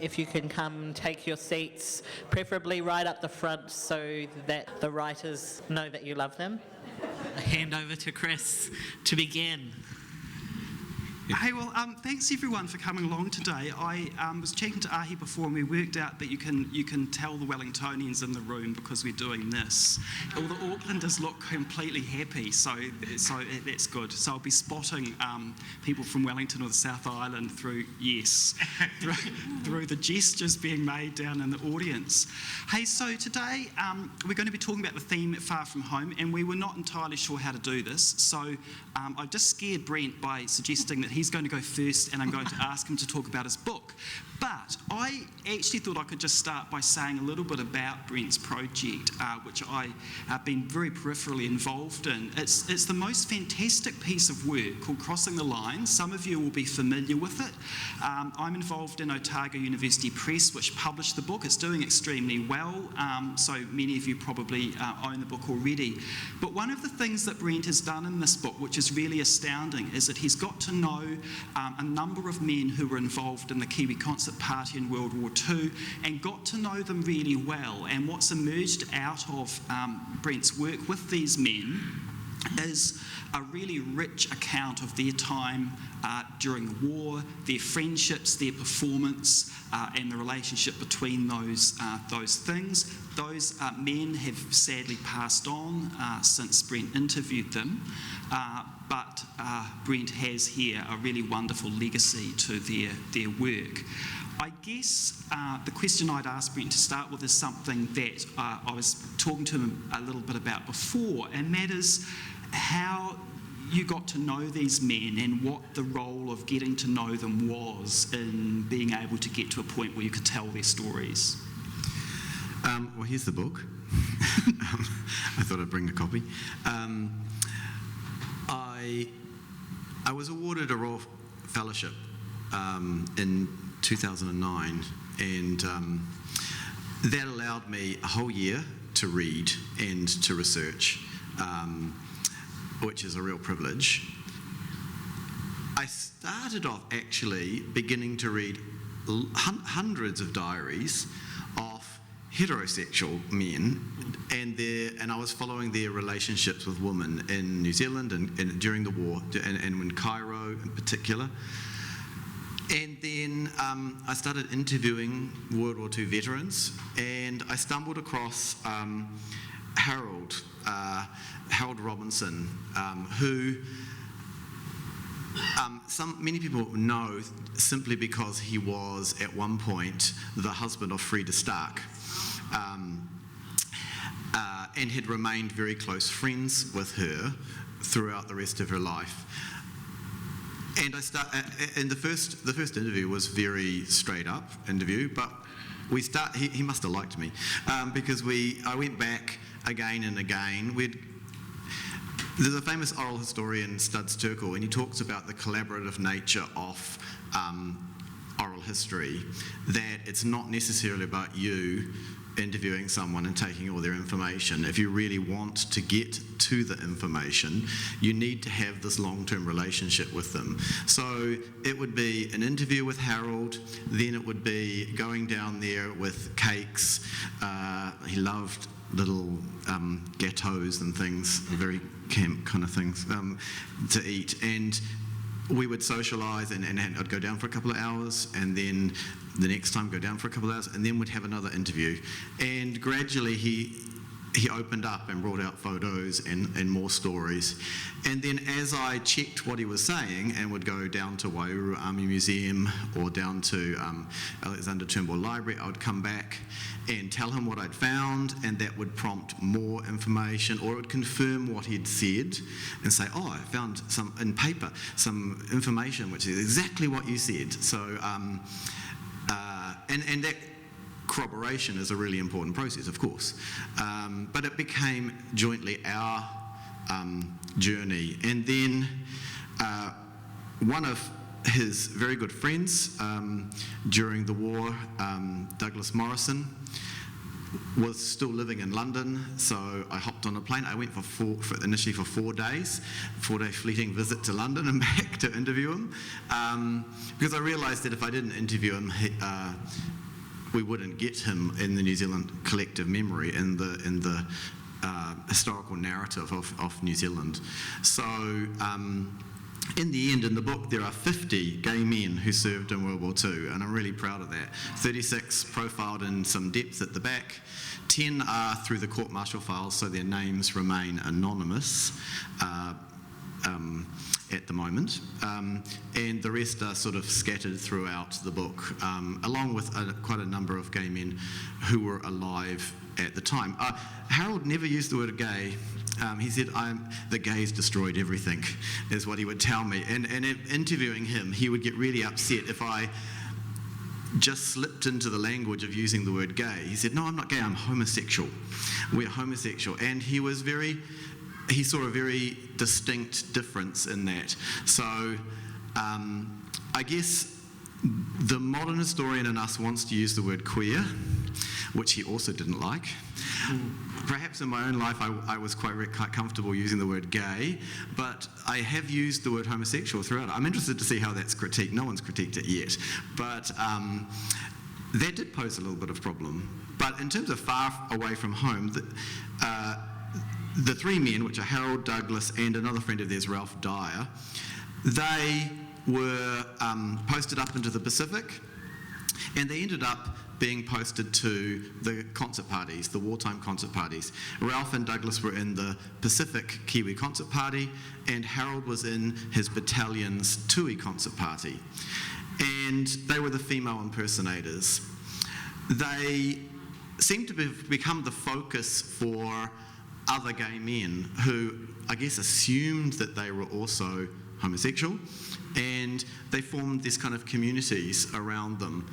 if you can come take your seats, preferably right up the front so that the writers know that you love them. I hand over to Chris to begin. Hey, well, thanks everyone for coming along today. I was chatting to Ahi before, and we worked out that you can tell the Wellingtonians in the room because we're doing this. All the Aucklanders look completely happy, so that's good. So I'll be spotting people from Wellington or the South Island through the gestures being made down in the audience. Hey, so today we're going to be talking about the theme Far From Home, and we were not entirely sure how to do this, so I just scared Brent by suggesting that he's going to go first and I'm going to ask him to talk about his book. But I actually thought I could just start by saying a little bit about Brent's project, which I have been very peripherally involved in. It's the most fantastic piece of work called Crossing the Line. Some of you will be familiar with it. I'm involved in Otago University Press, which published the book. It's doing extremely well, so many of you probably own the book already. But one of the things that Brent has done in this book, which is really astounding, is that he's got to know a number of men who were involved in the Kiwi Concert Party in World War II and got to know them really well. And what's emerged out of Brent's work with these men is a really rich account of their time during the war, their friendships, their performance, and the relationship between those things. Those men have sadly passed on since Brent interviewed them, but Brent has here a really wonderful legacy to their work. I guess the question I'd ask Brent to start with is something that I was talking to him a little bit about before, and that is how you got to know these men and what the role of getting to know them was in being able to get to a point where you could tell their stories. Well, here's the book. I thought I'd bring a copy. I was awarded a Royal Fellowship in 2009, and that allowed me a whole year to read and to research, which is a real privilege. I started off actually beginning to read hundreds of diaries of heterosexual men, and I was following their relationships with women in New Zealand and during the war, and in Cairo in particular. And then I started interviewing World War II veterans, and I stumbled across Harold Robinson, who many people know simply because he was at one point the husband of Freda Stark, and had remained very close friends with her throughout the rest of her life. And and the first interview was very straight up interview, but he must have liked me, because I went back again and again. There's a famous oral historian, Studs Terkel, and he talks about the collaborative nature of oral history, that it's not necessarily about you interviewing someone and taking all their information. If you really want to get to the information, you need to have this long-term relationship with them. So it would be an interview with Harold, then it would be going down there with cakes. He loved little gâteaux and things, very camp kind of things to eat, and we would socialise, and I'd go down for a couple of hours, and then the next time go down for a couple of hours, and then we'd have another interview. And gradually he opened up and brought out photos and more stories. And then as I checked what he was saying and would go down to Wairua Army Museum or down to Alexander Turnbull Library, I would come back and tell him what I'd found, and that would prompt more information, or it would confirm what he'd said and say, oh, I found some in paper, some information which is exactly what you said. So, and that corroboration is a really important process, of course. But it became jointly our journey. And then one of his very good friends during the war, Douglas Morrison, was still living in London, so I hopped on a plane. I went initially for 4 days, 4-day fleeting visit to London and back to interview him, because I realised that if I didn't interview him, we wouldn't get him in the New Zealand collective memory, in the historical narrative of New Zealand. So in the end, in the book, there are 50 gay men who served in World War II, and I'm really proud of that. 36 profiled in some depth at the back. 10 are through the court-martial files, so their names remain anonymous at the moment. And the rest are sort of scattered throughout the book, along with quite a number of gay men who were alive at the time. Harold never used the word gay. He said, the gays destroyed everything, is what he would tell me. And in interviewing him, he would get really upset if I just slipped into the language of using the word gay. He said, no, I'm not gay, I'm homosexual. We're homosexual. And he saw a very distinct difference in that. So I guess the modern historian in us wants to use the word queer, which he also didn't like. Perhaps in my own life I was quite comfortable using the word gay, but I have used the word homosexual throughout. I'm interested to see how that's critiqued. No one's critiqued it yet, but that did pose a little bit of problem. But in terms of far away from home, the three men, which are Harold, Douglas, and another friend of theirs, Ralph Dyer, they were posted up into the Pacific, and they ended up being posted to the concert parties, the wartime concert parties. Ralph and Douglas were in the Pacific Kiwi concert party, and Harold was in his battalion's Tui concert party. And they were the female impersonators. They seemed to have become the focus for other gay men who, I guess, assumed that they were also homosexual, and they formed these kind of communities around them.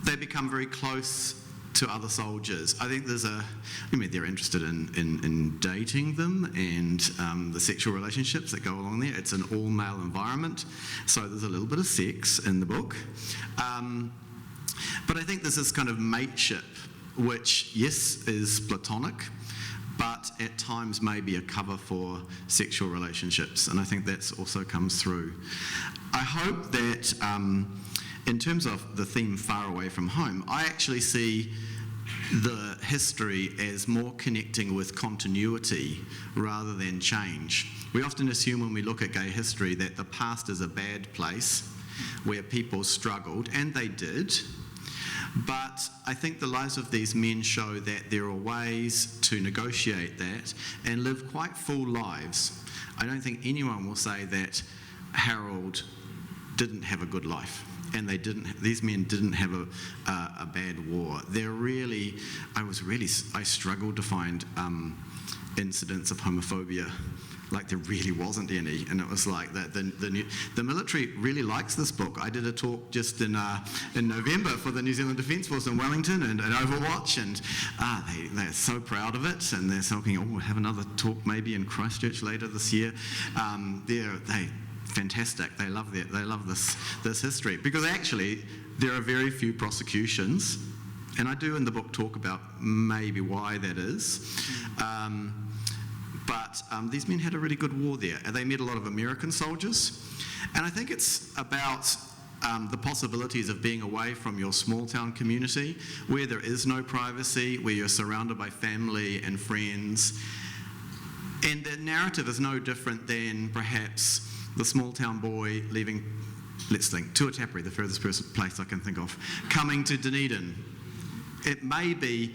They become very close to other soldiers. I think they're interested in dating them and the sexual relationships that go along there. It's an all-male environment, so there's a little bit of sex in the book. But I think there's this kind of mateship, which, yes, is platonic, but at times may be a cover for sexual relationships, and I think that also comes through. I hope that in terms of the theme far away from home, I actually see the history as more connecting with continuity rather than change. We often assume when we look at gay history that the past is a bad place where people struggled, and they did. But I think the lives of these men show that there are ways to negotiate that and live quite full lives. I don't think anyone will say that Harold didn't have a good life, and these men didn't have a bad war. I struggled to find incidents of homophobia. Like, there really wasn't any, and it was like that. The military really likes this book. I did a talk just in November for the New Zealand Defence Force in Wellington and Overwatch, and they're so proud of it, and they're talking, we'll have another talk maybe in Christchurch later this year. They fantastic. They love this history, because actually there are very few prosecutions, and I do in the book talk about maybe why that is. But these men had a really good war there, and they met a lot of American soldiers. And I think it's about the possibilities of being away from your small town community, where there is no privacy, where you're surrounded by family and friends. And the narrative is no different than perhaps the small town boy leaving, let's think, Tuatapere, the furthest place I can think of, coming to Dunedin. It may be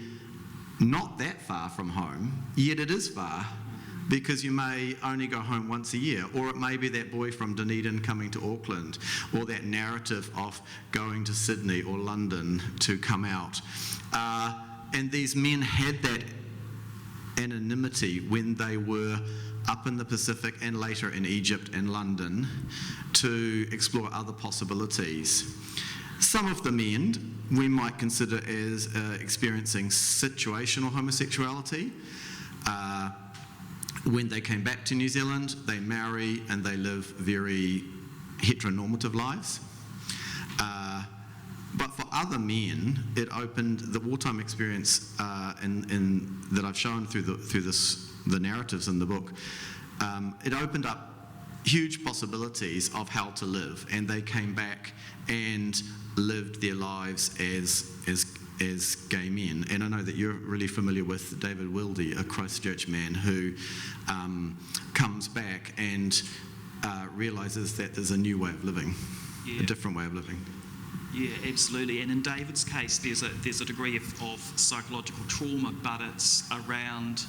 not that far from home, yet it is far, because you may only go home once a year, or it may be that boy from Dunedin coming to Auckland, or that narrative of going to Sydney or London to come out. And these men had that anonymity when they were up in the Pacific and later in Egypt and London to explore other possibilities. Some of the men we might consider as experiencing situational homosexuality. When they came back to New Zealand, they marry and they live very heteronormative lives. But for other men, it opened the wartime experience in that I've shown through the narratives in the book. It opened up huge possibilities of how to live, and they came back and lived their lives as gay men. And I know that you're really familiar with David Wildey, a Christchurch man who comes back and realises that there's a new way of living, a different way of living. Yeah, absolutely. And in David's case, there's a degree of psychological trauma, but it's around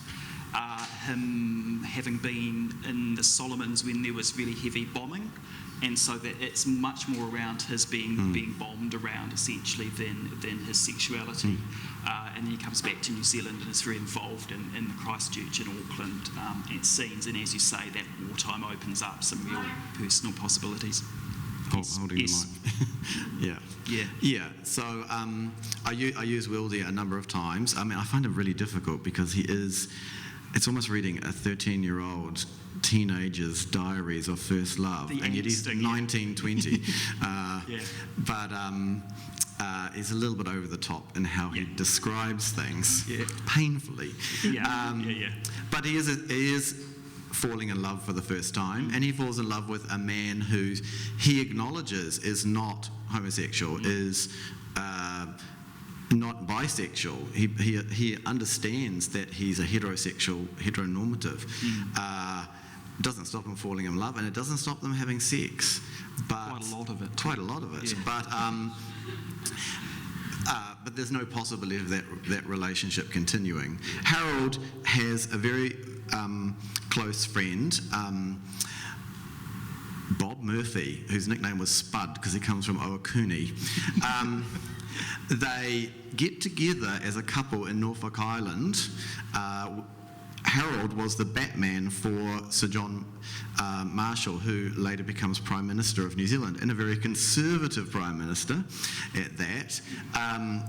him having been in the Solomons when there was really heavy bombing, and so that it's much more around his being bombed around essentially than his sexuality. And then he comes back to New Zealand and is very involved in the Christchurch and Auckland scenes. And as you say, that wartime opens up some real personal possibilities. Holding the mic. Yeah. So I use Wildey a number of times. I mean, I find it really difficult because it's almost reading a 13-year-old teenager's diaries of first love, and yet he's 19, 20. But he's a little bit over the top in how he describes things painfully. But he is falling in love for the first time, and he falls in love with a man who he acknowledges is not homosexual, is not bisexual. He understands that he's a heteronormative. Doesn't stop him falling in love, and it doesn't stop them having sex. But quite a lot of it. Yeah. But there's no possibility of that relationship continuing. Harold has a very close friend, Bob Murphy, whose nickname was Spud because he comes from Oakuni. They get together as a couple in Norfolk Island. Harold was the Batman for Sir John Marshall, who later becomes Prime Minister of New Zealand, and a very conservative Prime Minister at that.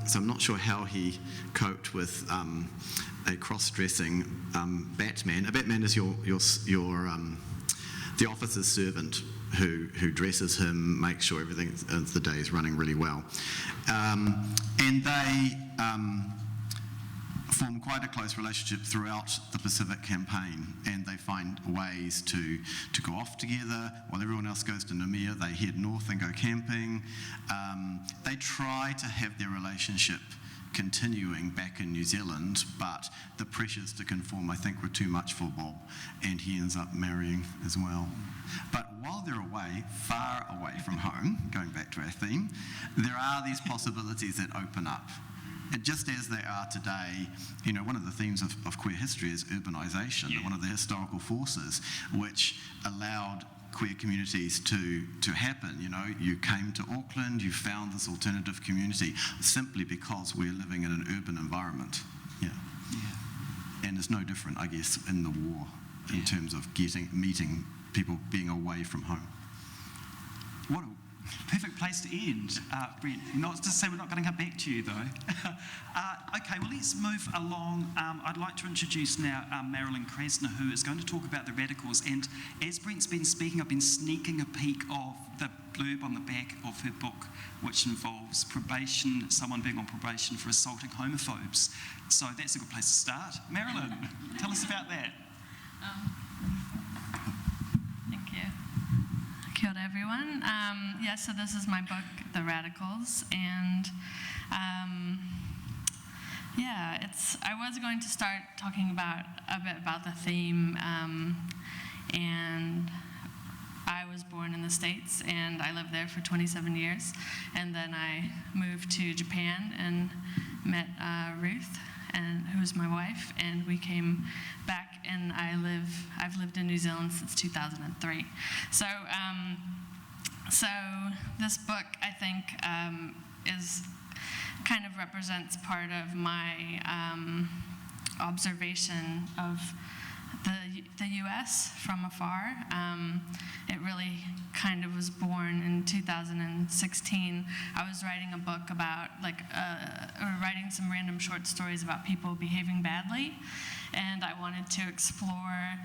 So I'm not sure how he coped with a cross-dressing Batman. A Batman is your the officer's servant who dresses him, makes sure everything the day is running really well. And they form quite a close relationship throughout the Pacific campaign, and they find ways to go off together. While everyone else goes to Namia, they head north and go camping. They try to have their relationship continuing back in New Zealand, but the pressures to conform, I think, were too much for Bob, and he ends up marrying as well. But while they're away, far away from home, going back to our theme, there are these possibilities that open up. And just as they are today, you know, one of the themes of queer history is urbanisation, one of the historical forces which allowed queer communities to happen. You know, you came to Auckland, you found this alternative community simply because we're living in an urban environment. And it's no different, I guess, in the war in terms of meeting people being away from home. What a perfect place to end, Brent. Not to say we're not going to come back to you, though. Okay, well, let's move along. I'd like to introduce now Marolyn Krasner, who is going to talk about the radicals. And as Brent's been speaking, I've been sneaking a peek of the blurb on the back of her book, which involves probation, someone being on probation for assaulting homophobes. So that's a good place to start. Marolyn, tell us about that. Thank you. Kia ora, everyone. So this is my book, The Radicals, and I was going to start talking a bit about the theme, and I was born in the States, and I lived there for 27 years, and then I moved to Japan and met Ruth, who's my wife, and we came back, and I've lived in New Zealand since 2003. So this book, I think, kind of represents part of my observation of the U.S. from afar. It really kind of was born in 2016. I was writing a book about, writing some random short stories about people behaving badly, and I wanted to explore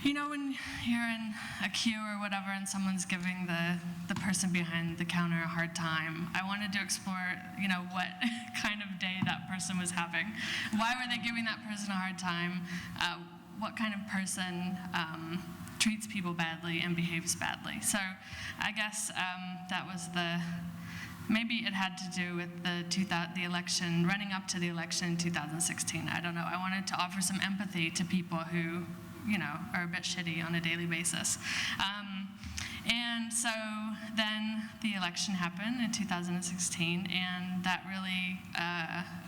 you know, when you're in a queue or whatever and someone's giving the person behind the counter a hard time, I wanted to explore, you know, what kind of day that person was having. Why were they giving that person a hard time? What kind of person treats people badly and behaves badly? So I guess that was maybe it had to do with the election, running up to the election in 2016. I don't know. I wanted to offer some empathy to people who, you know, are a bit shitty on a daily basis. And so then the election happened in 2016, and that really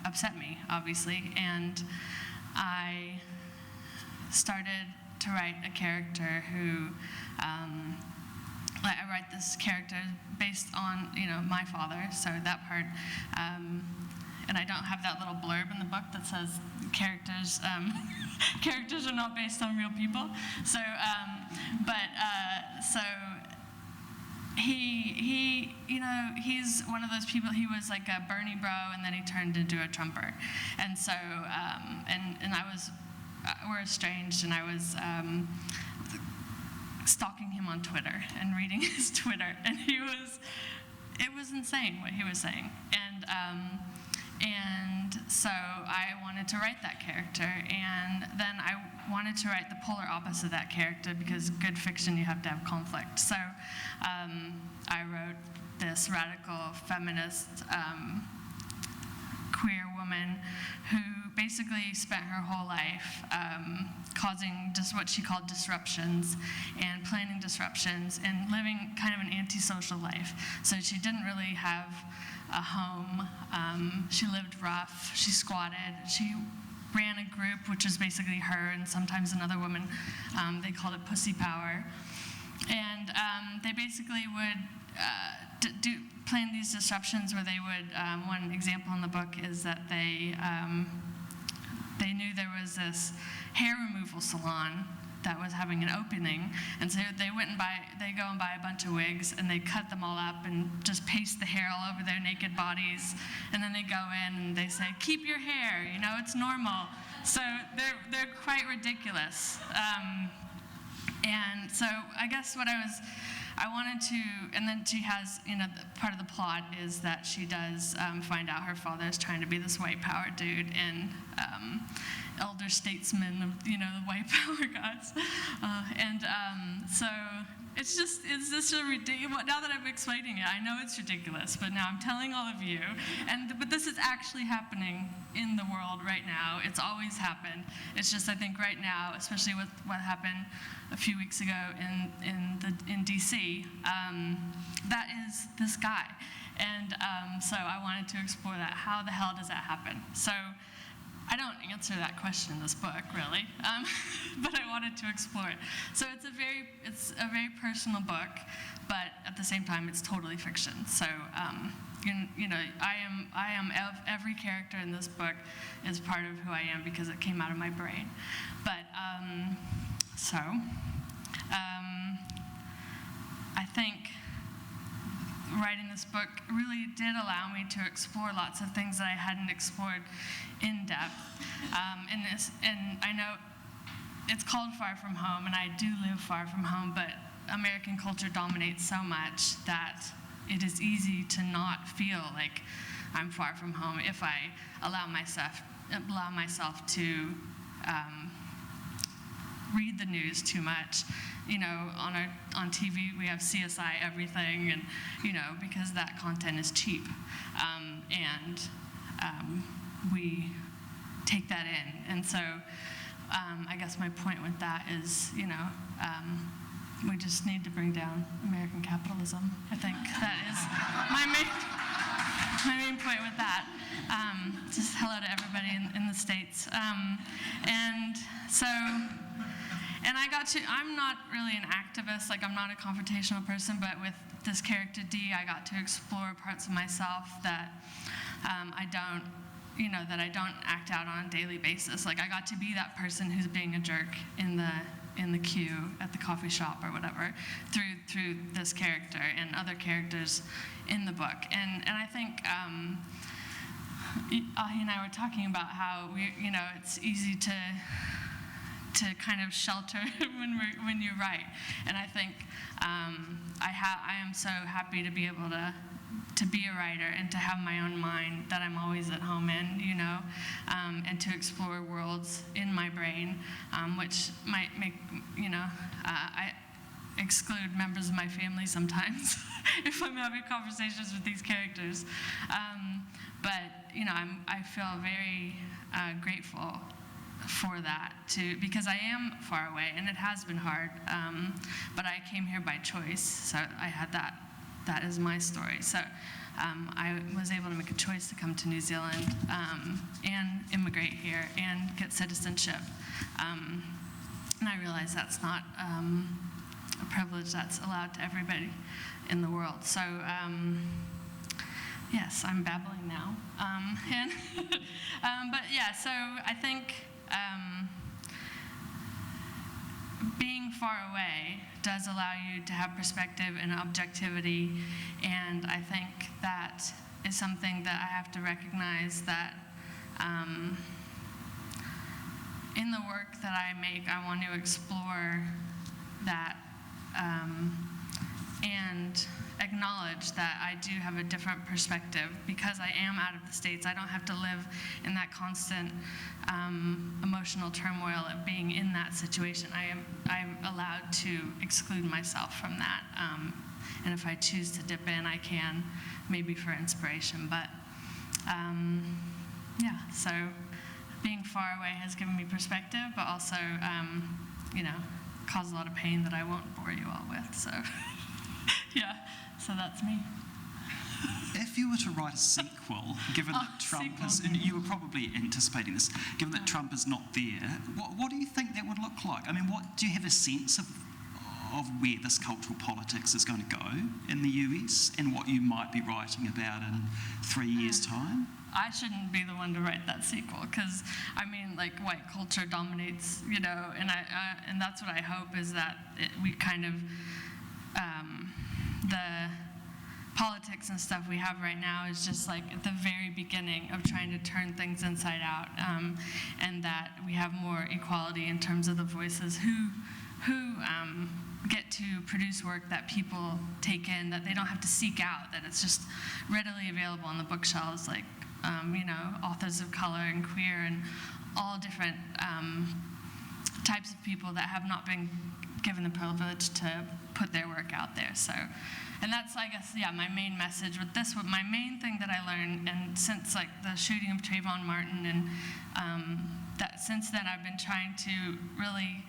upset me, obviously. And I started to write a character who, I write this character based on, you know, my father, so that part, and I don't have that little blurb in the book that says characters are not based on real people. So, so he, you know, he's one of those people. He was like a Bernie bro, and then he turned into a Trumper, and so, and I was, we're estranged, and I was stalking him on Twitter and reading his Twitter, and it was insane what he was saying, and so I wanted to write that character, and then I wanted to write the polar opposite of that character, because good fiction, you have to have conflict. So I wrote this radical feminist queer woman who basically spent her whole life causing just what she called disruptions and planning disruptions and living kind of an antisocial life. So she didn't really have a home. She lived rough. She squatted. She ran a group, which was basically her and sometimes another woman. They called it Pussy Power. And they basically would plan these disruptions where they would, one example in the book is that they knew there was this hair removal salon that was having an opening, and so they go and buy a bunch of wigs, and they cut them all up and just paste the hair all over their naked bodies, and then they go in and they say, keep your hair, you know, it's normal. So they're quite ridiculous. And so I guess I wanted to, and then she has, you know, part of the plot is that she does find out her father is trying to be this white power dude and elder statesman of, you know, the white power guys. So it's just a ridiculous, now that I'm explaining it, I know it's ridiculous, but now I'm telling all of you, but this is actually happening in the world right now. It's always happened. It's just, I think right now, especially with what happened a few weeks ago in DC, that is this guy. And so I wanted to explore that. How the hell does that happen? So I don't answer that question in this book, really, but I wanted to explore it. So it's a very personal book, but at the same time, it's totally fiction. So you know, I am every character in this book is part of who I am because it came out of my brain. But I think writing this book really did allow me to explore lots of things that I hadn't explored in depth. And I know it's called Far From Home, and I do live far from home, but American culture dominates so much that it is easy to not feel like I'm far from home if I allow myself to read the news too much. You know, on TV we have CSI everything, and you know, because that content is cheap, and we take that in. And so I guess my point with that is, you know, we just need to bring down American capitalism. I think that is my main point with that. Just hello to everybody in the States. And so, and I'm not really an activist, like I'm not a confrontational person, but with this character D, I got to explore parts of myself that I don't act out on a daily basis. Like I got to be that person who's being a jerk in the queue at the coffee shop or whatever through this character and other characters in the book. And I think Ahi and I were talking about how it's easy to to kind of shelter when you write. And I think I am so happy to be able to be a writer and to have my own mind that I'm always at home in, and to explore worlds in my brain, which might make, I exclude members of my family sometimes if I'm having conversations with these characters. But I feel very grateful for that because I am far away and it has been hard. But I came here by choice, so I had that is my story. So I was able to make a choice to come to New Zealand and immigrate here and get citizenship. And I realize that's not a privilege that's allowed to everybody in the world. So yes, I'm babbling now. But yeah, so I think being far away does allow you to have perspective and objectivity, and I think that is something that I have to recognize that in the work that I make, I want to explore that and acknowledge that I do have a different perspective because I am out of the States. I don't have to live in that constant emotional turmoil of being in that situation. I'm allowed to exclude myself from that. And if I choose to dip in, I can, maybe for inspiration. But yeah, so being far away has given me perspective, but also, caused a lot of pain that I won't bore you all with. So yeah, so that's me. If you were to write a sequel, given that Trump is, and you were probably anticipating this, given that Trump is not there, what do you think that would look like? I mean, do you have a sense of where this cultural politics is going to go in the US and what you might be writing about in 3 years' time? I shouldn't be the one to write that sequel because, white culture dominates, and that's what I hope is that we kind of, the politics and stuff we have right now is just like at the very beginning of trying to turn things inside out, and that we have more equality in terms of the voices who get to produce work that people take in, that they don't have to seek out, that it's just readily available on the bookshelves, like authors of color and queer and all different types of people that have not been given the privilege to put their work out there. So, and that's, I guess, my main message with this. My main thing that I learned, and since the shooting of Trayvon Martin, and that since then I've been trying to really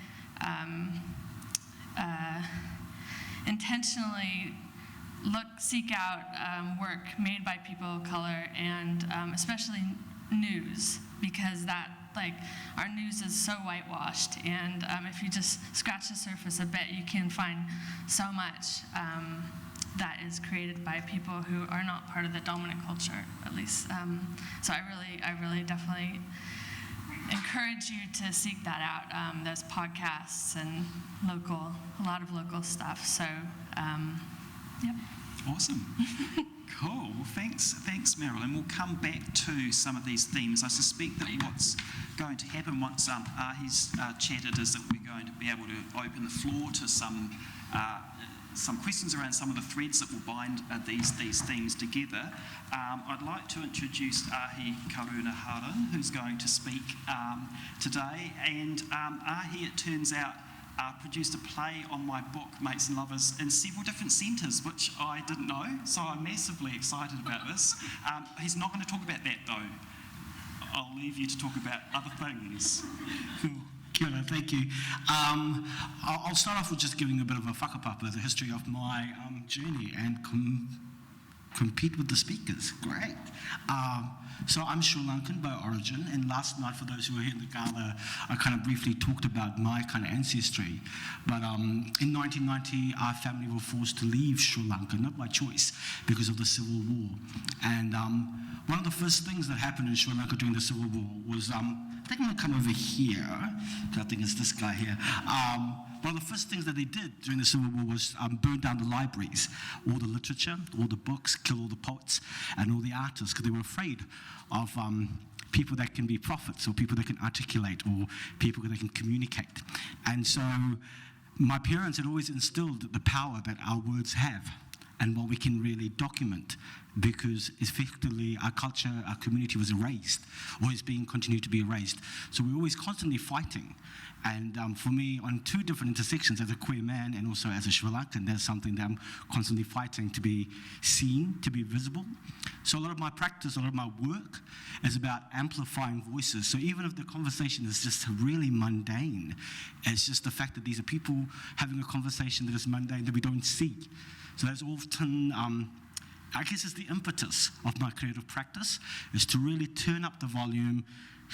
intentionally seek out work made by people of color, and especially news, because that our news is so whitewashed, and if you just scratch the surface a bit, you can find so much that is created by people who are not part of the dominant culture, at least. So I really definitely encourage you to seek that out. There's podcasts and a lot of local stuff. So, yep. Awesome. Cool. Well, thanks, Marolyn. We'll come back to some of these themes. I suspect that what's going to happen once Ahi's chatted is that we're going to be able to open the floor to some questions around some of the threads that will bind these themes together. I'd like to introduce Ahi Karunaharan, who's going to speak today. And Ahi, it turns out, produced a play on my book, Mates and Lovers, in several different centres, which I didn't know, so I'm massively excited about this. He's not going to talk about that, though. I'll leave you to talk about other things. Cool. Kia ora, thank you. I'll start off with just giving a bit of a whakapapa, the history of my journey, and compete with the speakers. Great. So I'm Sri Lankan by origin, and last night, for those who were here in the gala, I kind of briefly talked about my kind of ancestry. But in 1990, our family were forced to leave Sri Lanka, not by choice, because of the Civil War. And one of the first things that happened in Sri Lanka during the Civil War was, I think I'm going to come over here, because I think it's this guy here. One of the first things that they did during the Civil War was burn down the libraries, all the literature, all the books, kill all the poets and all the artists, because they were afraid of people that can be prophets, or people that can articulate, or people that can communicate. And so my parents had always instilled the power that our words have and what we can really document, because effectively our culture, our community was erased, or is being continued to be erased. So we're always constantly fighting. And for me, on two different intersections, as a queer man and also as a Sri Lankan, there's something that I'm constantly fighting to be seen, to be visible. So a lot of my practice, a lot of my work is about amplifying voices. So even if the conversation is just really mundane, it's just the fact that these are people having a conversation that is mundane that we don't see. So that's often, I guess it's the impetus of my creative practice, is to really turn up the volume,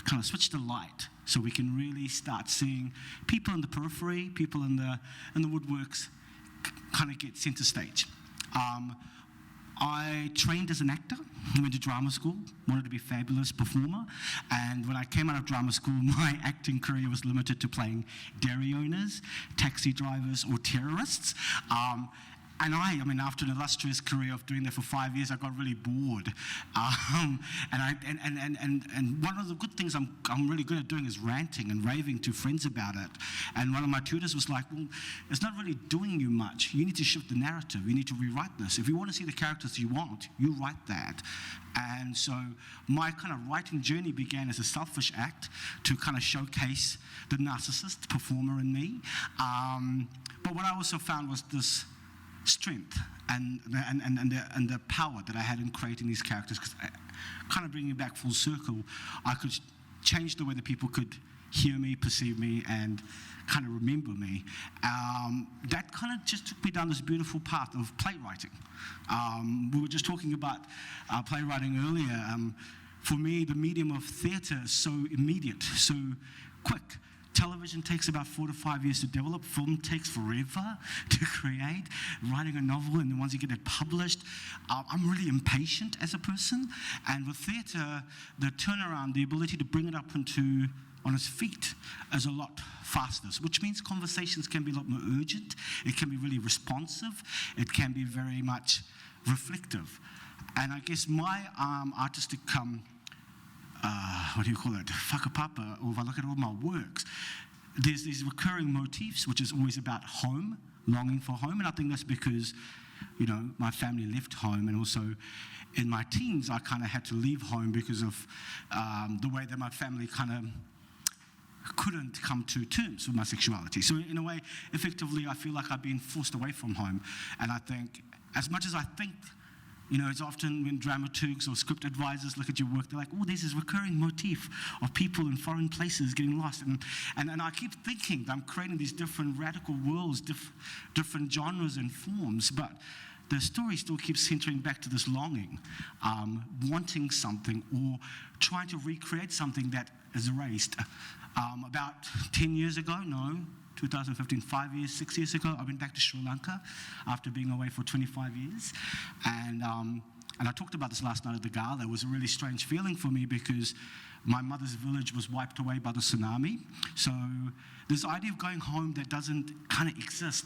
kind of switch the light, so we can really start seeing people in the periphery, people in the woodworks, kind of get center stage. I trained as an actor, went to drama school, wanted to be a fabulous performer, and when I came out of drama school, my acting career was limited to playing dairy owners, taxi drivers, or terrorists. And I mean, after an illustrious career of doing that for 5 years, I got really bored. And one of the good things I'm really good at doing is ranting and raving to friends about it. And one of my tutors was like, well, it's not really doing you much. You need to shift the narrative. You need to rewrite this. If you want to see the characters you want, you write that. And so my kind of writing journey began as a selfish act to kind of showcase the narcissist performer in me. But what I also found was this strength and the power that I had in creating these characters, because kind of bringing it back full circle, I could change the way that people could hear me, perceive me, and kind of remember me. That kind of just took me down this beautiful path of playwriting. We were just talking about playwriting earlier. For me, the medium of theatre is so immediate, so quick. Television takes about 4 to 5 years to develop. Film takes forever to create. Writing a novel, and then once you get it published, I'm really impatient as a person. And with theatre, the turnaround, the ability to bring it up on its feet is a lot faster, which means conversations can be a lot more urgent. It can be really responsive. It can be very much reflective. And I guess my artistic whakapapa, or if I look at all my works, there's these recurring motifs, which is always about home, longing for home. And I think that's because, you know, my family left home, and also in my teens, I kind of had to leave home because of the way that my family kind of couldn't come to terms with my sexuality. So in a way, effectively, I feel like I've been forced away from home. And I think, as much as I think, you know, it's often when dramaturgs or script advisors look at your work, they're like, oh, there's this recurring motif of people in foreign places getting lost. And I keep thinking that I'm creating these different radical worlds, different genres and forms, but the story still keeps centering back to this longing, wanting something, or trying to recreate something that is erased. About 10 years ago, 2015, 6 years ago, I went back to Sri Lanka after being away for 25 years. And I talked about this last night at the gala. It was a really strange feeling for me because my mother's village was wiped away by the tsunami. So this idea of going home that doesn't kind of exist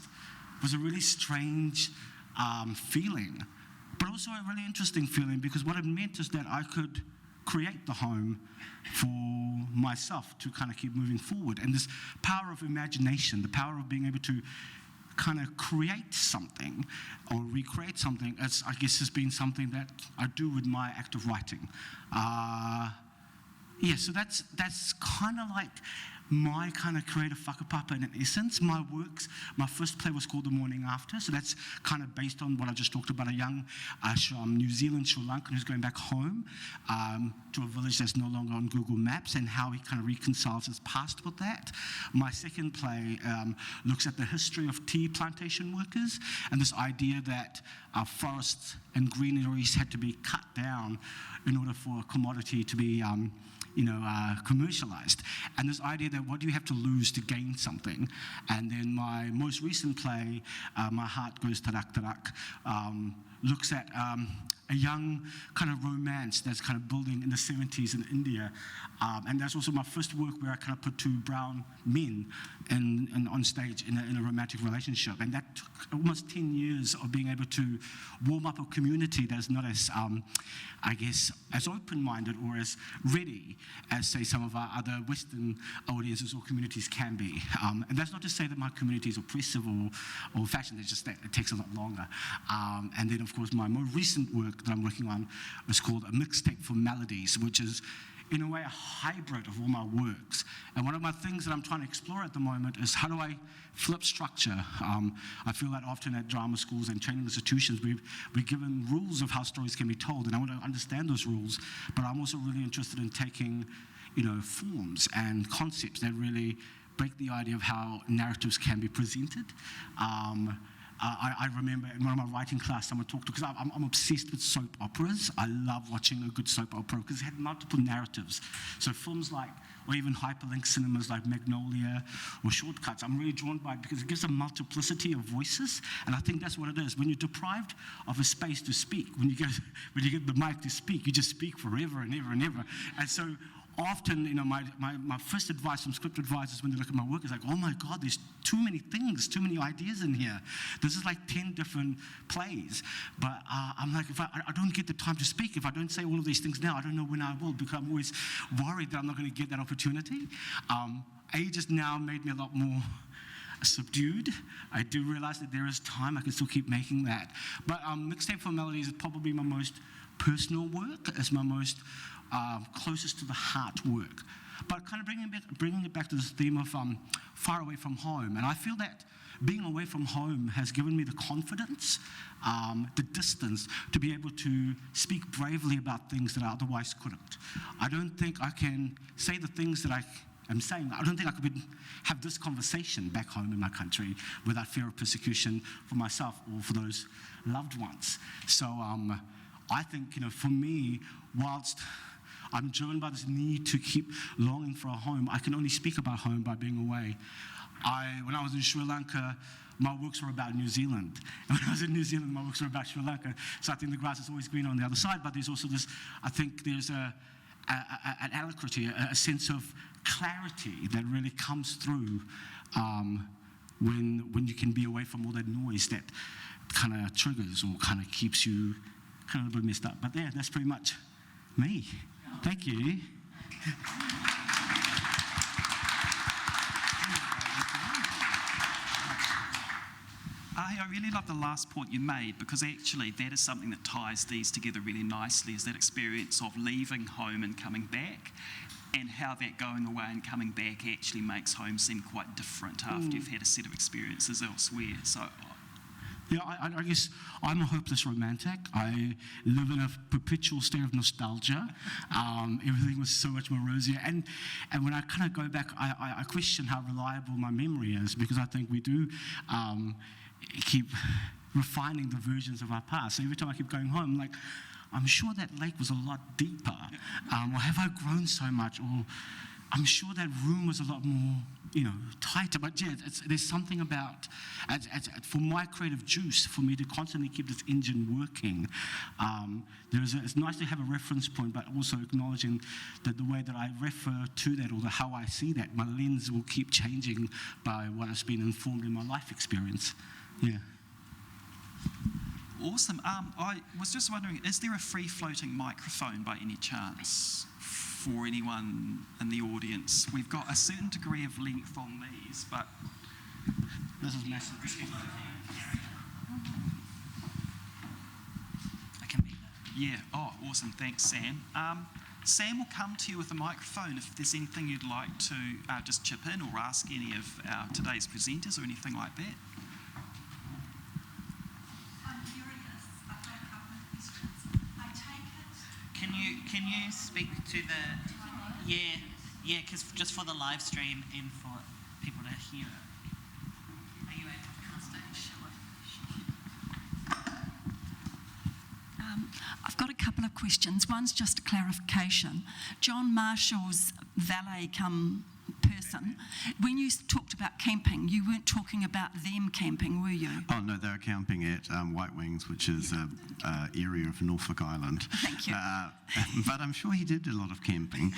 was a really strange feeling, but also a really interesting feeling, because what it meant is that I could create the home for myself to kind of keep moving forward. And this power of imagination, the power of being able to kind of create something or recreate something, I guess has been something that I do with my act of writing. So that's kind of like my kind of creative whakapapa in essence. My works, my first play was called The Morning After, so that's kind of based on what I just talked about, a young New Zealand Sri Lankan who's going back home to a village that's no longer on Google Maps, and how he kind of reconciles his past with that. My second play looks at the history of tea plantation workers, and this idea that forests and greeneries had to be cut down in order for a commodity to be commercialized. And this idea that what do you have to lose to gain something? And then my most recent play, My Heart Goes Tarak Tarak, looks at a young kind of romance that's kind of building in the 70s in India. And that's also my first work where I kind of put two brown men on stage in a romantic relationship. And that took almost 10 years of being able to warm up a community that's not as, I guess, as open-minded or as ready as, say, some of our other Western audiences or communities can be. And that's not to say that my community is oppressive or fashioned, it's just that it takes a lot longer. And then, of course, my more recent work that I'm working on is called A Mixtape for Melodies, which is, in a way, a hybrid of all my works. And one of my things that I'm trying to explore at the moment is how do I flip structure? I feel that often at drama schools and training institutions, we're given rules of how stories can be told, and I want to understand those rules, but I'm also really interested in taking, forms and concepts that really break the idea of how narratives can be presented. I remember in one of my writing class, someone talked to, because I'm obsessed with soap operas. I love watching a good soap opera because it had multiple narratives. So films like, or even hyperlink cinemas like Magnolia or Shortcuts, I'm really drawn by it because it gives a multiplicity of voices. And I think that's what it is. When you're deprived of a space to speak, when you get the mic to speak, you just speak forever and ever and ever. And so often, my first advice from script advisors when they look at my work is like, oh my God, there's too many things, too many ideas in here. This is like 10 different plays. But I'm like, if I don't get the time to speak, if I don't say all of these things now, I don't know when I will, because I'm always worried that I'm not going to get that opportunity. Age has now made me a lot more subdued. I do realize that there is time. I can still keep making that. But Mixtape for Melodies is probably my most personal work. It's my most closest to the heart work, but kind of bringing it back to this theme of far away from home. And I feel that being away from home has given me the confidence, the distance to be able to speak bravely about things that I otherwise couldn't. I don't think I can say the things that I am saying. I don't think I could have this conversation back home in my country without fear of persecution for myself or for those loved ones. So I think, for me, whilst I'm driven by this need to keep longing for a home, I can only speak about home by being away. When I was in Sri Lanka, my works were about New Zealand. And when I was in New Zealand, my works were about Sri Lanka. So I think the grass is always green on the other side, but there's also this, I think there's an alacrity, a sense of clarity that really comes through when you can be away from all that noise that kind of triggers or kind of keeps you kind of a little bit messed up. But yeah, that's pretty much me. Thank you. I really love the last point you made, because actually that is something that ties these together really nicely, is that experience of leaving home and coming back, and how that going away and coming back actually makes home seem quite different after you've had a set of experiences elsewhere. So. Yeah, I guess I'm a hopeless romantic. I live in a perpetual state of nostalgia. Everything was so much more rosier. And when I kind of go back, I question how reliable my memory is, because I think we do keep refining the versions of our past. So every time I keep going home, like, I'm sure that lake was a lot deeper. Or have I grown so much? Or I'm sure that room was a lot more, tighter. But yeah, there's something about, for my creative juice, for me to constantly keep this engine working, it's nice to have a reference point, but also acknowledging that the way that I refer to that, or how I see that, my lens will keep changing by what has been informed in my life experience. Yeah. Awesome. I was just wondering, is there a free-floating microphone by any chance for anyone in the audience? We've got a certain degree of length on these, but... This is massive. I can be that. Yeah. Oh, awesome. Thanks, Sam. Sam will come to you with a microphone if there's anything you'd like to just chip in or ask any of today's presenters or anything like that. Can you speak to the... Yeah, because just for the live stream and for people to hear it. Are you able to come on stage? I've got a couple of questions. One's just a clarification. John Marshall's valet come person person. When you talked about camping, you weren't talking about them camping, were you? Oh no, they were camping at White Wings, which is an area of Norfolk Island. Thank you. But I'm sure he did a lot of camping.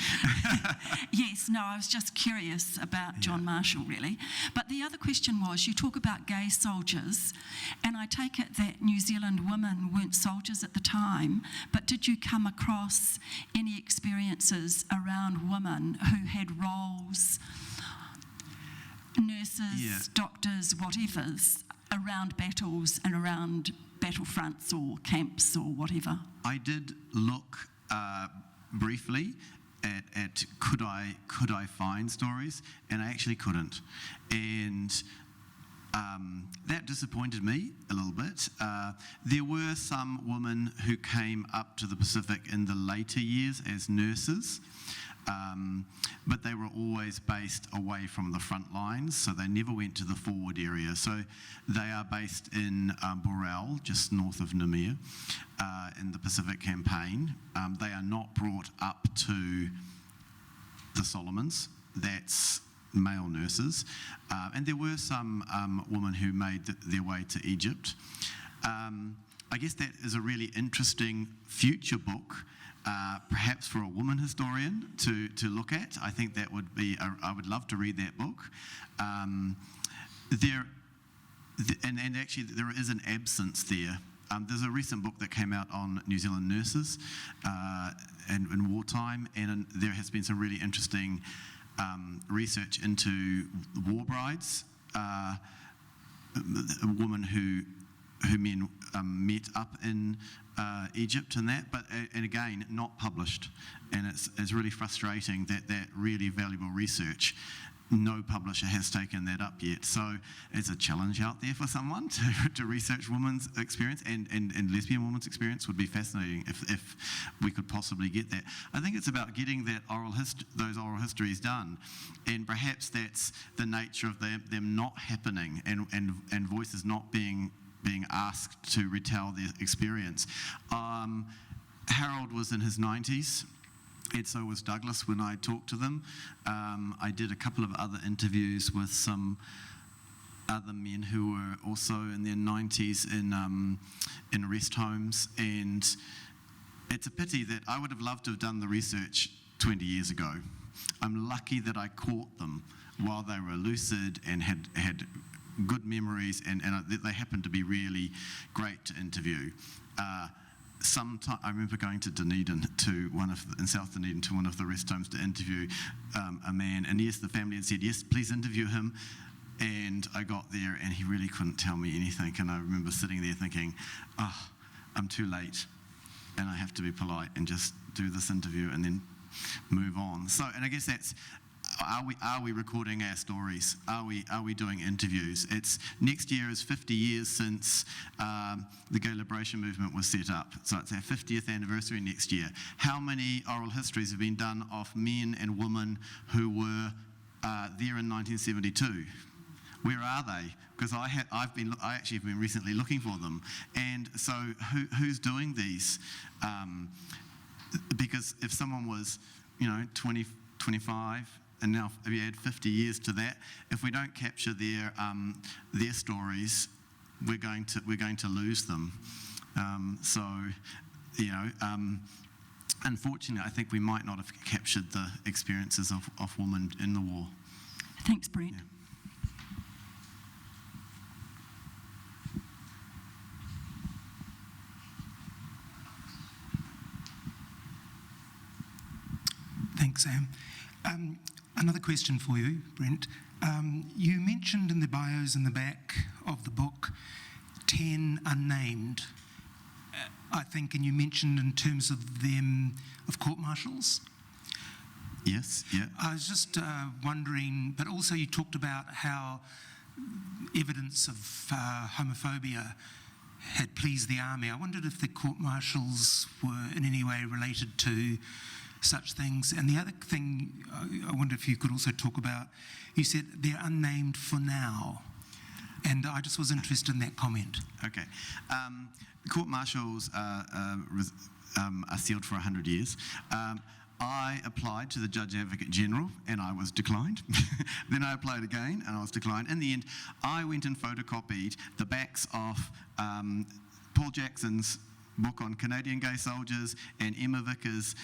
Yes, no, I was just curious about John Marshall, really. But the other question was, you talk about gay soldiers, and I take it that New Zealand women weren't soldiers at the time, but did you come across any experiences around women who had roles, nurses, doctors, whatevers, around battles and around battlefronts or camps or whatever? I did look briefly at could I find stories, and I actually couldn't, and that disappointed me a little bit. There were some women who came up to the Pacific in the later years as nurses, but they were always based away from the front lines, so they never went to the forward area. So they are based in Borel, just north of Namur, in the Pacific Campaign. They are not brought up to the Solomons. That's male nurses, and there were some women who made their way to Egypt. I guess that is a really interesting future book, perhaps for a woman historian to look at. I think that would be, I would love to read that book. And actually there is an absence there. There's a recent book that came out on New Zealand nurses and in wartime, and there has been some really interesting research into war brides, a woman who men met up in Egypt and that, but and again not published, and it's really frustrating that really valuable research, no publisher has taken that up yet. So it's a challenge out there for someone to research women's experience, and lesbian women's experience would be fascinating if we could possibly get that. I think it's about getting that those oral histories done, and perhaps that's the nature of them not happening, and voices not being asked to retell their experience. Harold was in his 90s. And so was Douglas when I talked to them. I did a couple of other interviews with some other men who were also in their 90s in rest homes, and it's a pity that I would have loved to have done the research 20 years ago. I'm lucky that I caught them while they were lucid and had good memories, and they happened to be really great to interview. I remember going to Dunedin in South Dunedin to one of the rest homes to interview a man, and yes, the family had said, yes, please interview him, and I got there and he really couldn't tell me anything, and I remember sitting there thinking, oh, I'm too late, and I have to be polite and just do this interview and then move on. So, and I guess that's, are we recording our stories? Are we doing interviews? Next year is 50 years since the gay liberation movement was set up. So it's our 50th anniversary next year. How many oral histories have been done of men and women who were there in 1972? Where are they? Because I actually have been recently looking for them. And so who's doing these? Because if someone was, 20, 25, and now if you add 50 years to that, if we don't capture their stories, we're going to lose them. Unfortunately, I think we might not have captured the experiences of women in the war. Thanks, Brent. Yeah. Thanks, Sam. Another question for you, Brent. You mentioned in the bios in the back of the book 10 unnamed, I think, and you mentioned in terms of them, of court-martials. Yes, yeah. I was just wondering, but also you talked about how evidence of homophobia had pleased the army. I wondered if the court-martials were in any way related to such things. And the other thing, I wonder if you could also talk about, you said they're unnamed for now. And I just was interested in that comment. Okay. Court-martials are sealed for 100 years. I applied to the Judge Advocate General and I was declined. Then I applied again and I was declined. In the end, I went and photocopied the backs of Paul Jackson's book on Canadian gay soldiers and Emma Vickers'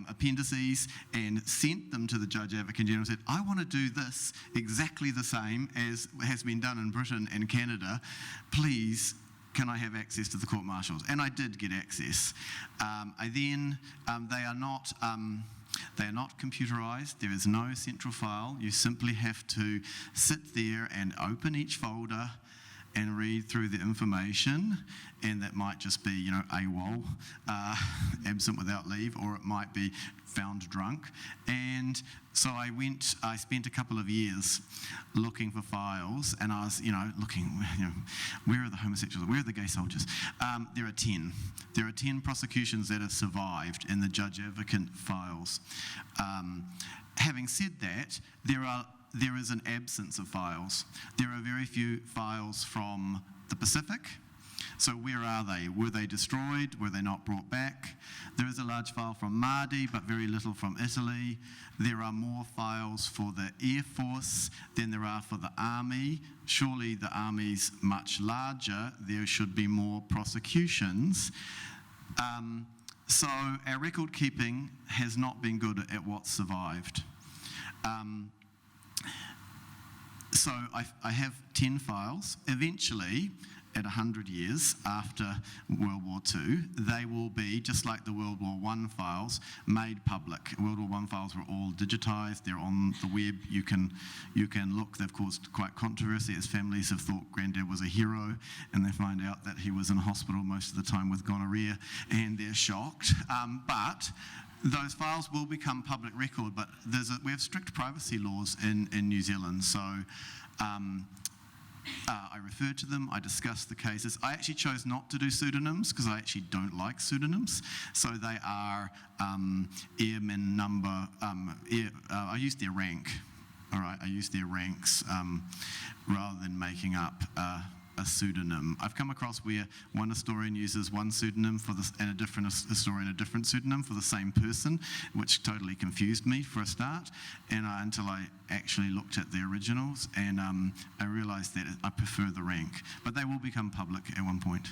appendices and sent them to the Judge Advocate General and said, I want to do this exactly the same as has been done in Britain and Canada. Please, can I have access to the court martials? And I did get access. They are not computerized. There is no central file. You simply have to sit there and open each folder and read through the information, and that might just be, AWOL, absent without leave, or it might be found drunk. And so I spent a couple of years looking for files, and I was, looking, where are the homosexuals, where are the gay soldiers? There are 10. There are 10 prosecutions that have survived in the Judge Advocate files. Having said that, there is an absence of files. There are very few files from the Pacific. So where are they? Were they destroyed? Were they not brought back? There is a large file from Māori, but very little from Italy. There are more files for the Air Force than there are for the Army. Surely the Army's much larger. There should be more prosecutions. So our record keeping has not been good at what survived. So I have 10 files. Eventually, at 100 years after World War II, they will be, just like the World War I files, made public. World War I files were all digitised. They're on the web. You can look. They've caused quite controversy as families have thought Granddad was a hero, and they find out that he was in hospital most of the time with gonorrhea, and they're shocked. But those files will become public record, but we have strict privacy laws in New Zealand, so I referred to them, I discussed the cases. I actually chose not to do pseudonyms because I actually don't like pseudonyms, so they are airmen number, I used their rank, all right, I used their ranks rather than making up a pseudonym. I've come across where one historian uses one pseudonym for this and a different historian a different pseudonym for the same person, which totally confused me for a start, and until I actually looked at the originals, and I realised that I prefer the rank. But they will become public at one point.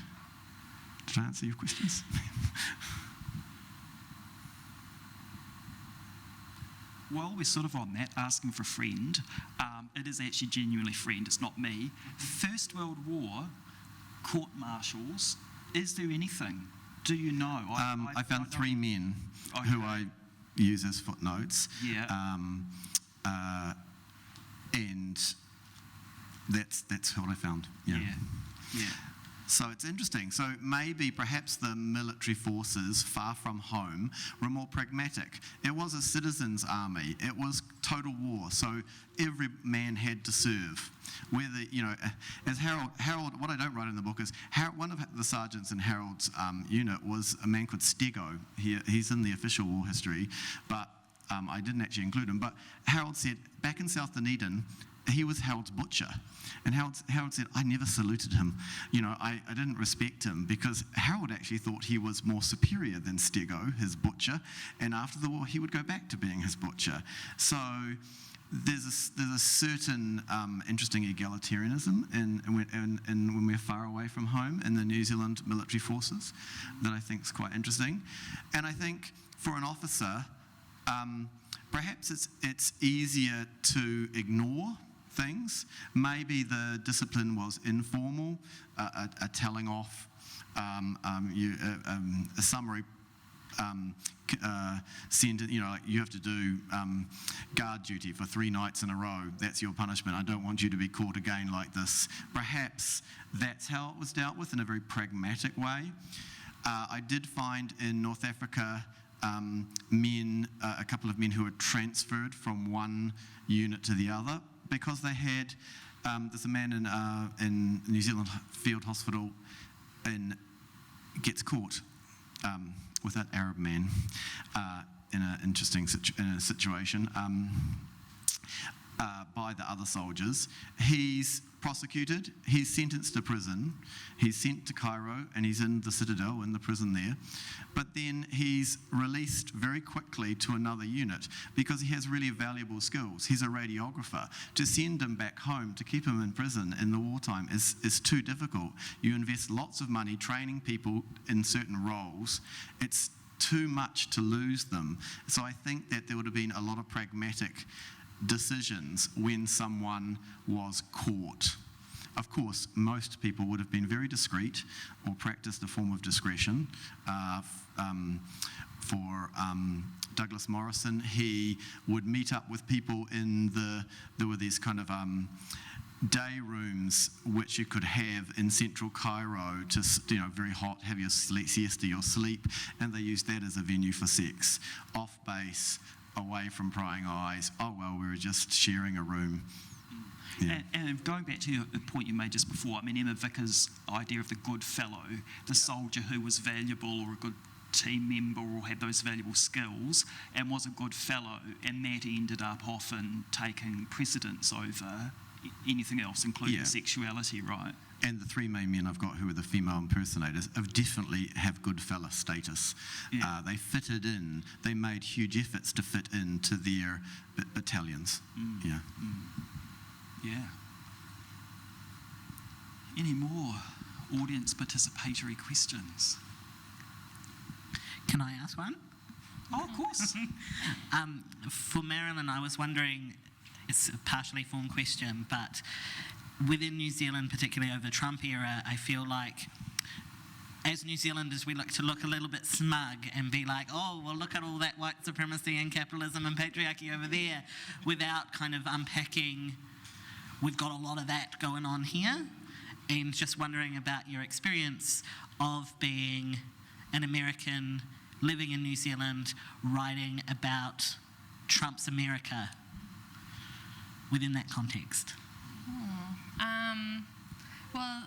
Did I answer your questions? While we're sort of on that, asking for a friend, it is actually genuinely friend, it's not me. First World War, court-martials, is there anything? Do you know? I found 3 men who I use as footnotes. Yeah. And that's what I found. Yeah. So it's interesting. So maybe perhaps the military forces far from home were more pragmatic. It was a citizens' army. It was total war. So every man had to serve. Whether, as Harold, what I don't write in the book is, one of the sergeants in Harold's unit was a man called Stego. He's in the official war history, but I didn't actually include him. But Harold said, back in South Dunedin, he was Harold's butcher. And Harold said, I never saluted him. I didn't respect him because Harold actually thought he was more superior than Stego, his butcher. And after the war, he would go back to being his butcher. So there's a certain interesting egalitarianism in when we're far away from home in the New Zealand military forces that I think is quite interesting. And I think for an officer, perhaps it's easier to ignore things. Maybe the discipline was informal, a telling off, a summary sentence. You have to do guard duty for 3 nights in a row. That's your punishment. I don't want you to be caught again like this. Perhaps that's how it was dealt with in a very pragmatic way. I did find in North Africa a couple of men who were transferred from one unit to the other because they had, there's a man in New Zealand Field Hospital gets caught with that Arab man in an interesting situation by the other soldiers. He's prosecuted, he's sentenced to prison, he's sent to Cairo, and he's in the citadel, in the prison there. But then he's released very quickly to another unit because he has really valuable skills. He's a radiographer. To send him back home, to keep him in prison in the wartime is too difficult. You invest lots of money training people in certain roles. It's too much to lose them. So I think that there would have been a lot of pragmatic decisions when someone was caught. Of course, most people would have been very discreet or practiced a form of discretion. For Douglas Morrison, he would meet up with people there were these kind of day rooms which you could have in central Cairo to, very hot, have your siesta, your sleep, and they used that as a venue for sex. Off base, away from prying eyes, oh well, we were just sharing a room. Yeah. And going back to the point you made just before, I mean, Emma Vicker's idea of the good fellow, the soldier who was valuable or a good team member or had those valuable skills and was a good fellow, and that ended up often taking precedence over anything else, including sexuality, right? And the three main men I've got who are the female impersonators definitely have good fella status. Yeah. They fitted in. They made huge efforts to fit into their battalions. Yeah. Yeah. Any more audience participatory questions? Can I ask one? Oh, of course. For Marolyn, I was wondering, it's a partially formed question, but within New Zealand, particularly over the Trump era, I feel like as New Zealanders, we look a little bit smug and be like, oh, well, look at all that white supremacy and capitalism and patriarchy over there, without kind of unpacking, we've got a lot of that going on here. And just wondering about your experience of being an American living in New Zealand, writing about Trump's America within that context. Well,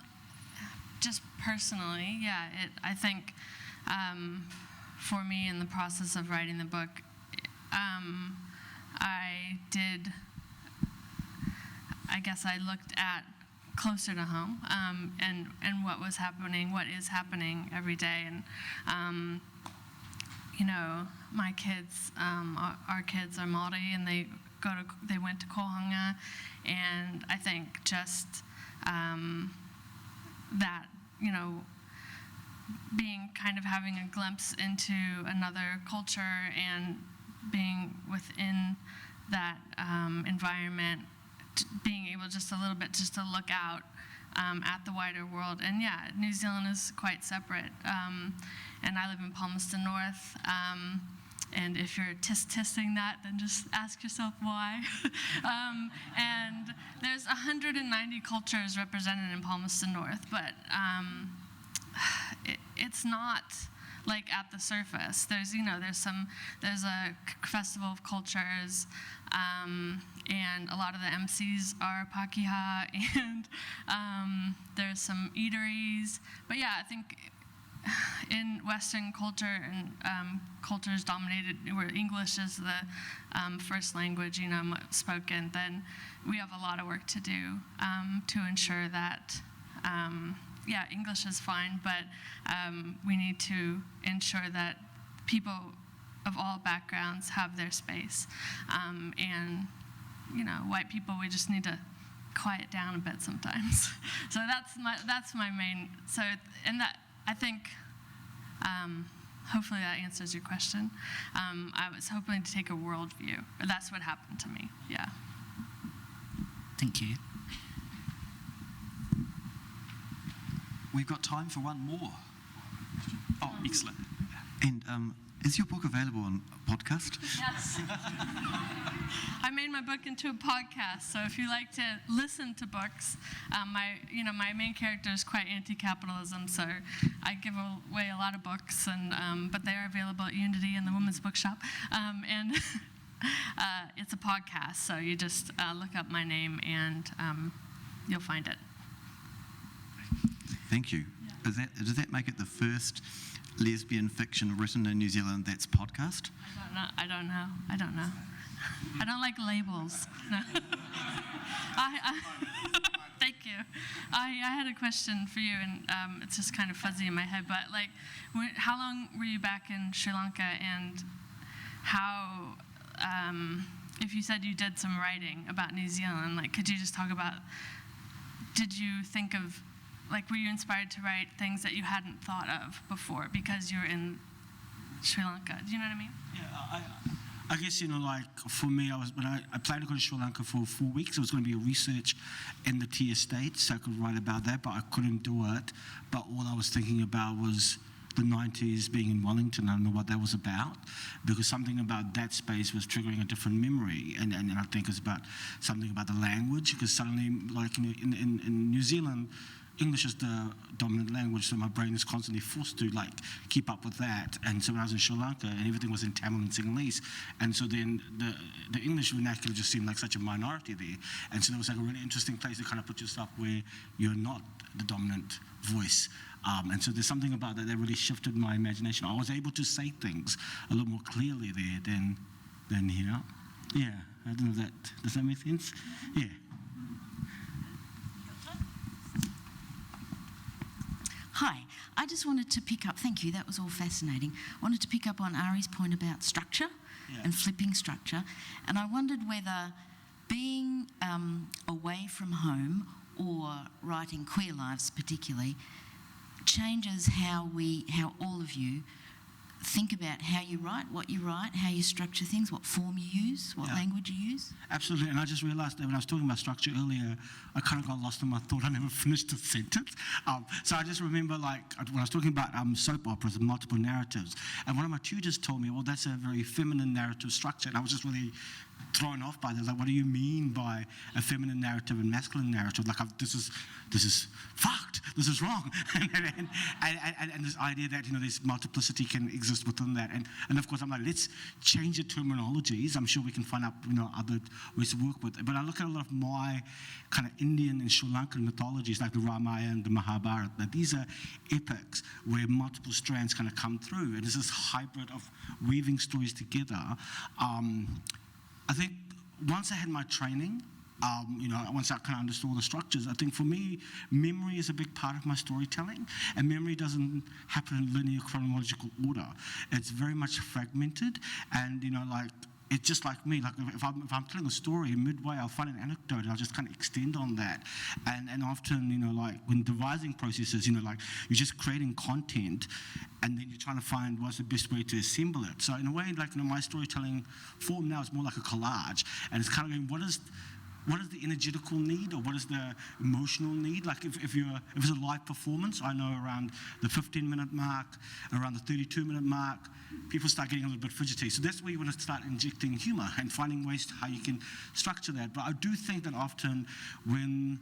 just personally, I think for me in the process of writing the book, I looked at closer to home and what was happening, what is happening every day. And, my kids, our kids are Māori, and they went to Kohanga, and I think just that, being kind of having a glimpse into another culture and being within that environment, being able just a little bit just to look out at the wider world. And New Zealand is quite separate. And I live in Palmerston North. And if you're testing that, then just ask yourself why. And there's 190 cultures represented in Palmerston North, but it's not like at the surface. There's a festival of cultures, and a lot of the MCs are Pākehā, and there's some eateries. But I think in Western culture and cultures dominated where English is the first language, spoken, then we have a lot of work to do to ensure that, English is fine, but we need to ensure that people of all backgrounds have their space. And, white people, we just need to quiet down a bit sometimes. So that's my main, and that, I think, hopefully that answers your question. I was hoping to take a world view. That's what happened to me, Thank you. We've got time for one more. Oh, excellent. And is your book available on podcast? Yes. I made my book into a podcast, so if you like to listen to books, my main character is quite anti-capitalism, so I give away a lot of books, and but they are available at Unity and the Women's Bookshop, and it's a podcast, so you just look up my name and you'll find it. Thank you. Yeah. Does that make it the first lesbian fiction written in New Zealand that's podcast? I don't know. I don't like labels. No. Thank Thank you. I had a question for you, and it's just kind of fuzzy in my head, but like, how long were you back in Sri Lanka, and how, if you said you did some writing about New Zealand, like, could you just talk about, did you think of, like, were you inspired to write things that you hadn't thought of before because you're in Sri Lanka? Do you know what I mean? Yeah, I guess, like, for me, when I planned to go to Sri Lanka for 4 weeks. It was going to be a research in the tea estate, so I could write about that, but I couldn't do it. But all I was thinking about was the 90s, being in Wellington. I don't know what that was about, because something about that space was triggering a different memory. And I think it's about something about the language, because suddenly, like in New Zealand, English is the dominant language, so my brain is constantly forced to like keep up with that. And so when I was in Sri Lanka, and everything was in Tamil and Sinhalese, and so then the English vernacular just seemed like such a minority there. And so there was like a really interesting place to kind of put yourself where you're not the dominant voice. And so there's something about that really shifted my imagination. I was able to say things a little more clearly there than here. Yeah, I don't know if that, does that make sense? Yeah. Hi, I just wanted to pick up, thank you, that was all fascinating. Wanted to pick up on Ari's point about structure and flipping structure. And I wondered whether being away from home or writing queer lives particularly changes how all of you think about how you write, what you write, how you structure things, what form you use, what language you use. Absolutely, and I just realised that when I was talking about structure earlier, I kind of got lost in my thought. I never finished the sentence. So I just remember, like, when I was talking about soap operas and multiple narratives, and one of my tutors told me, well, that's a very feminine narrative structure, and I was just really thrown off by that. Like, what do you mean by a feminine narrative and masculine narrative? Like, this is fucked. This is wrong. and this idea that this multiplicity can exist within that. And of course, I'm like, let's change the terminologies. I'm sure we can find out other ways to work with it. But I look at a lot of my kind of Indian and Sri Lankan mythologies, like the Ramayana and the Mahabharata. That these are epics where multiple strands kind of come through, and it's this hybrid of weaving stories together. I think once I had my training, once I kind of understood all the structures, I think for me, memory is a big part of my storytelling, and memory doesn't happen in linear chronological order. It's very much fragmented, and it's just like me. Like if I'm telling a story, midway I'll find an anecdote and I'll just kind of extend on that. And often, like when devising processes, you're just creating content, and then you're trying to find what's the best way to assemble it. So in a way, my storytelling form now is more like a collage, and it's kind of going, what is the energetical need, or what is the emotional need? Like if it's a live performance, I know around the 15-minute mark, around the 32-minute mark, people start getting a little bit fidgety. So that's where you want to start injecting humor and finding ways to how you can structure that. But I do think that often when,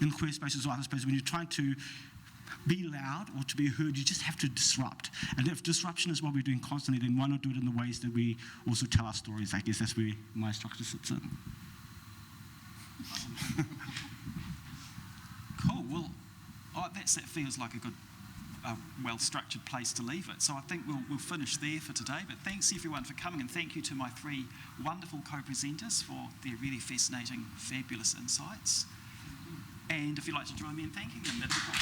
in queer spaces or other spaces, when you're trying to be loud or to be heard, you just have to disrupt. And if disruption is what we're doing constantly, then why not do it in the ways that we also tell our stories? I guess that's where my structure sits in. Cool. Well, that feels like a good, well-structured place to leave it. So I think we'll finish there for today. But thanks everyone for coming, and thank you to my three wonderful co-presenters for their really fascinating, fabulous insights. And if you'd like to join me in thanking them, that'd be great.